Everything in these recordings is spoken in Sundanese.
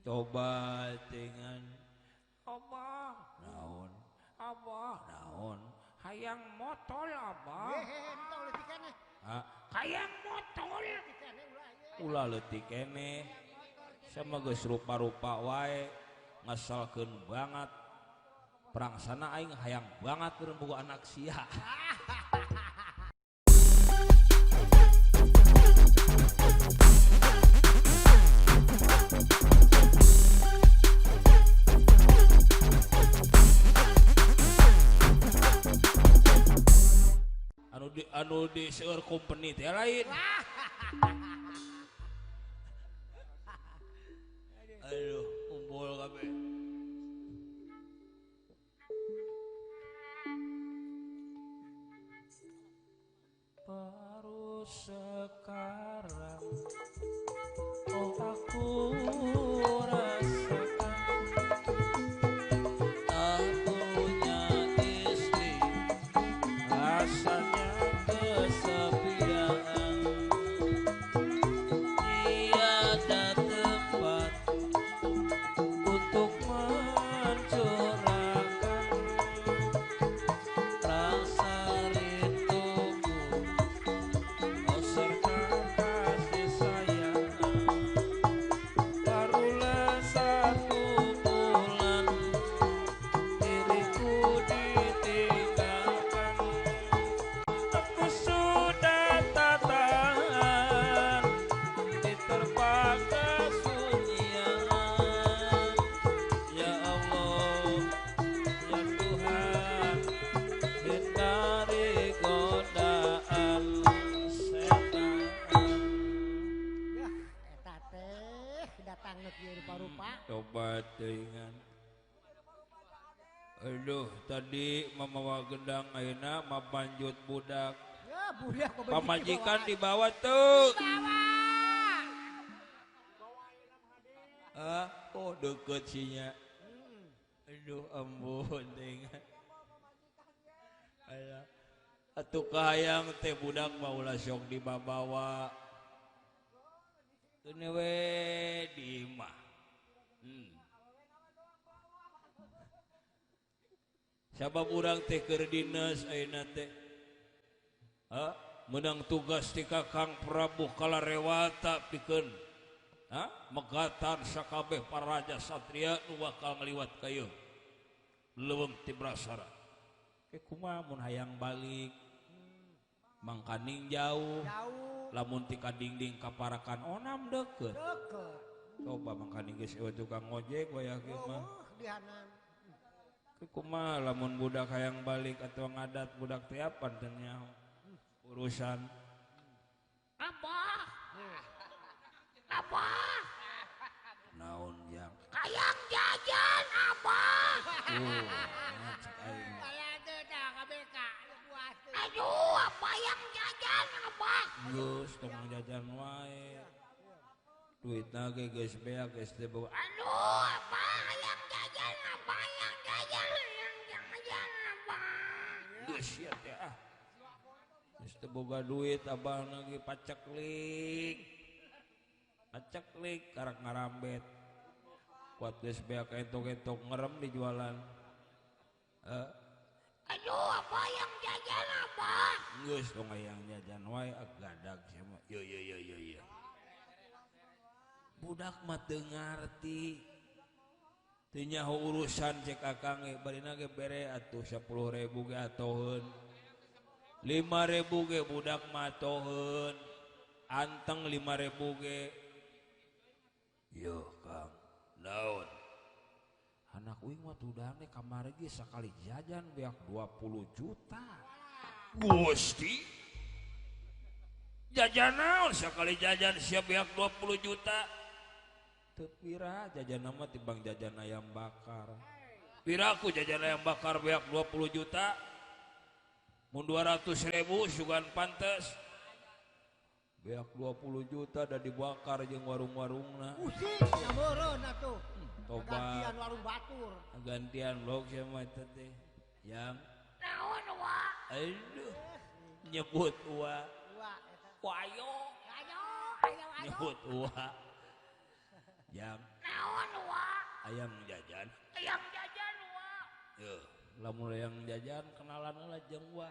Coba dengan Abah, naon abah, naon hayang motor abah. Entong leutik keneh. Hayang motor. ulah leutik keneh sama geus rupa-rupa wae ngasalkeun banget perangsana aing hayang banget keur boga anak sia. anu di seueur company teh lain. Aduh, kumpul kabeh. Baru sekarang oh aku rasakan tak punya istri rasanya kesepian tiada tempat untuk mencurahkan rasa rinduku oh serta kasih sayang barulah 1 bulan diriku ditinggalkan aku sudah tak tahan diterpa kesunyian ya Allah ya Tuhan hindari godaan setan. Yah, eta teh datang ieu rupa-rupa. Coba teuingan. Aduh, tadi mamawa gendang ayeuna mapanjut budak. Ya, budak Pamajikan dibawa tuh. Oh deket sinya. Aduh ampun teuingan. Aya atuh kahayang teh budak mah ulah sok dibawa. Teu we di imah. Sabab urang teh keur dinas ayeuna teh. Menang tugas ti Kakang Prabu Kalarewata pikeun megatan sakabeh para raja satria nu bakal ngaliwat ka ieu leuweung ti Brasara. Kumaha mun hayang balik mangkaning jauh lamun ti kadingding kaparakan onam deukeut. Coba mangkaning geus eueuh tukang ojek we yakin mah. Dihanan. Kumaha lamun budak hayang balik atau ngadat budak teh apa teh nyaho urusan Abah, abah, naon yang hayang jajan abah. Aduh, apa yang jajan abah? geus tong jajan wae duitna ge geus beak geus teh bawa Aduh, apa yang jajan abah? Yang jajan abah. geus sia teh geus teu boga duit abahna ge paceklik karak ngarambet kuat geus beak entok-entok ngerem di jualan. Aduh, apa yang jajan abah? Geus tong hayang jajan wae gadag sama yo budak mah teu ngarti teu nyaho urusan cek akang ge barina ge bere atuh 10.000 ge atoheun 5.000 ge budak mah atoheun anteng 5.000 ge yo Kang naon anak uing mah tudang teh kamari ge sakali jajan beak 20 juta. Gusti jajan naon sakali jajan siap beak 20 juta teu pira jajan mah timbang jajan ayam bakar piraku jajan ayam bakar beak 20 juta mun 200.000 sugan pantes beak 20 juta da dibakar jeung warung-warungna Pusing sameureun atuh. toba Gantian warung batur. gantian blok sama eta teh yang Naon wa? aduh nyebut wa Wayo. nyebut wa yang ayam jajan. Ayam jajan wa. Yeuh, lamun yang jajan kenalan heula jeung wa.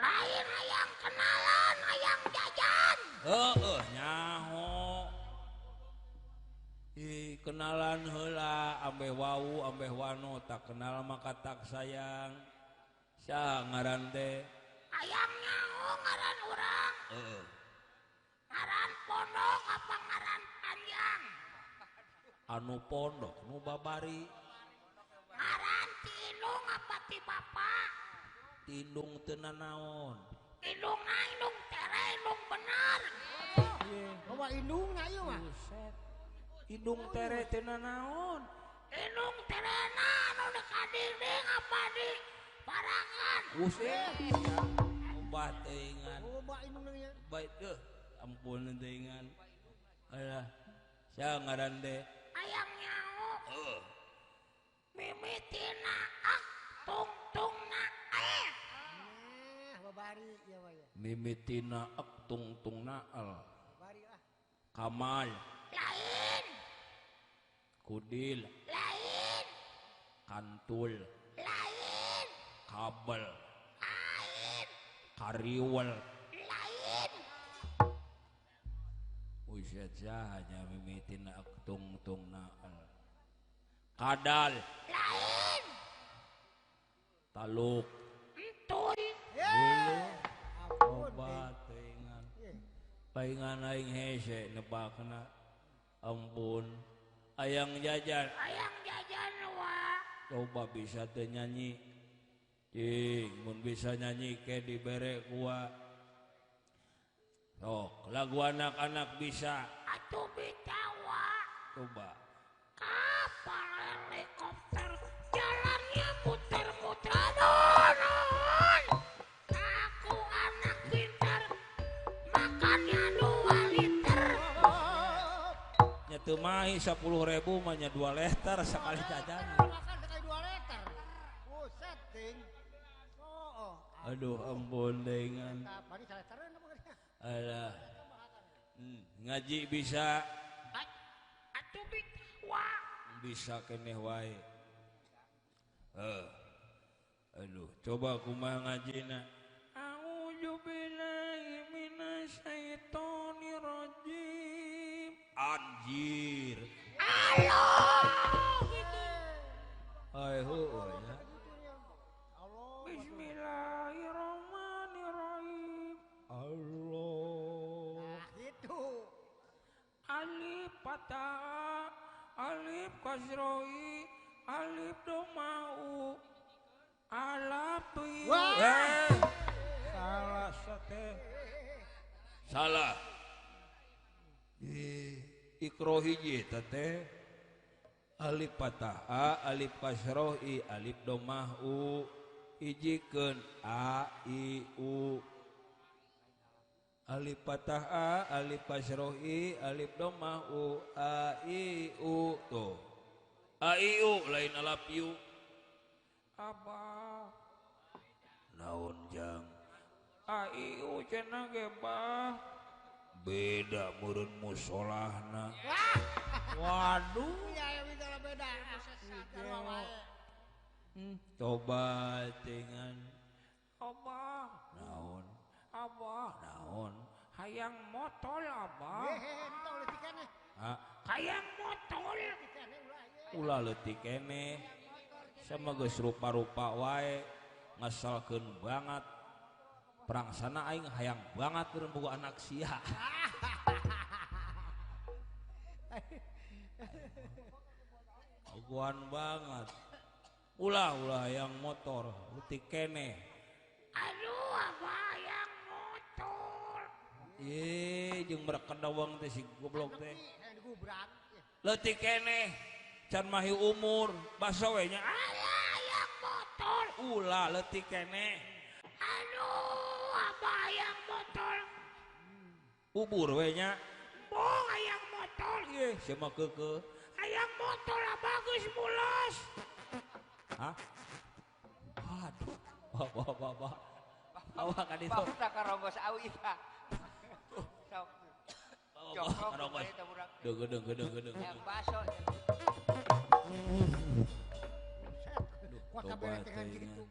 Lain ayam kenalan, ayam jajan. Heeh, nyaho. Kenalan heula ambeh wau ambeh wano tak kenal maka tak sayang. Sia ngaran teh? Ayam nyaho ngaran urang. Heeh. Ngaran pondok apa ngaran panjang? Anu pondok nu babari. Ngaran Tinung apa ti bapak? Tindung teu nanaon. Indung na indung tere indung bener. Bawa indungna ieu mah. Buset. Indung tere teu nanaon. Indung terena anu dekading apa di parangan. Buset. Obat teuingan. Bawa indungna. Baik deh. Ampun teuingan. Alah. Sia ngaran teh? Ayam nyaho. Heeh. Mimitina ak tungtungna Babari ya wa ya. Mimitina ak tungtung naal. Babari ah. Kamal. lain Kudil. lain Kantul. lain Kabel. lain Kariwel. lain Buset sahanya mimitina ak tungtung naal. Kadal. lain Taluk. entuy Ampun. Obat teuingan. Eh, Paingan aing hese nebakna. Ampun. Ayang jajan. ayam jajan wa. Coba bisa teu nyanyi. Cing, mun bisa nyanyi ke dibere gua. Sok, lagu anak-anak bisa. Atuh bitawa Coba. kapal helikopter jalannya muter-muter non. Aku anak pintar makannya 2 liter. Nya teu mahi 10.000 mah nya 2 liter sakali jajan. makan sekali 2 liter. Buset ting. Oh. Aduh ampun dengan. Bari saletareun apa geus? Alah. Ngaji bisa. Atuh bitawa Bisa keneh wae. Aduh, coba kumaha ngajina. A'udzu billahi minasyaitonir rajim. Anjir. Allah gitu. Hai ho ya. Allah. Bismillahirrahmanirrahim. Allah. Nah, gitu. Alif patah, alif kasroi, alif domau, alaf tuyu. Wah. Salah sate. Salah. Ikro hiji teh. Alif patah a, alif kasroi, alif domau, hijikeun a, i, u. Alif patah a, alif kasroh i, alif domah u, a, i, u. Tuh. A, i, u, lain alaf yu. Abah. Naon jang. A, i, u, cenah ge bah. Beda meureun musolahna. Waduh. Iya, ya beda. Sadar wae. Coba dengan. Abah. Naon. Abah. Naon. Hayang motor abah. Entong leutik keneh. Ah. Hayang motor. Keneh ulah ye. Ulah leutik keneh sama geus rupa-rupa wae ngasalkeun banget perangsana aing hayang banget beureun boga anak sia. Aguan banget. Ulah hayang motor leutik keneh. Aduh abah hayang motor. Jeung berkedawang teh si goblok teh. Hayang digubrak. Leutik keneh can mahi umur basa we nya. Alah hayang motor. Ulah leutik keneh. Aduh abah hayang motor. Ubur we nya. Bong hayang motor. Ieu sia mah keukeuh. Hayang motor abah geus mulos. Hah? Aduh. Bapak. Awak kan itu. Bapak karonggos awi Pak. Sok. Jongkok Arogos. kembali ta budak. Deung. Ya baso. Buset. Wah kabeh Tobat dengan teuing. gitu.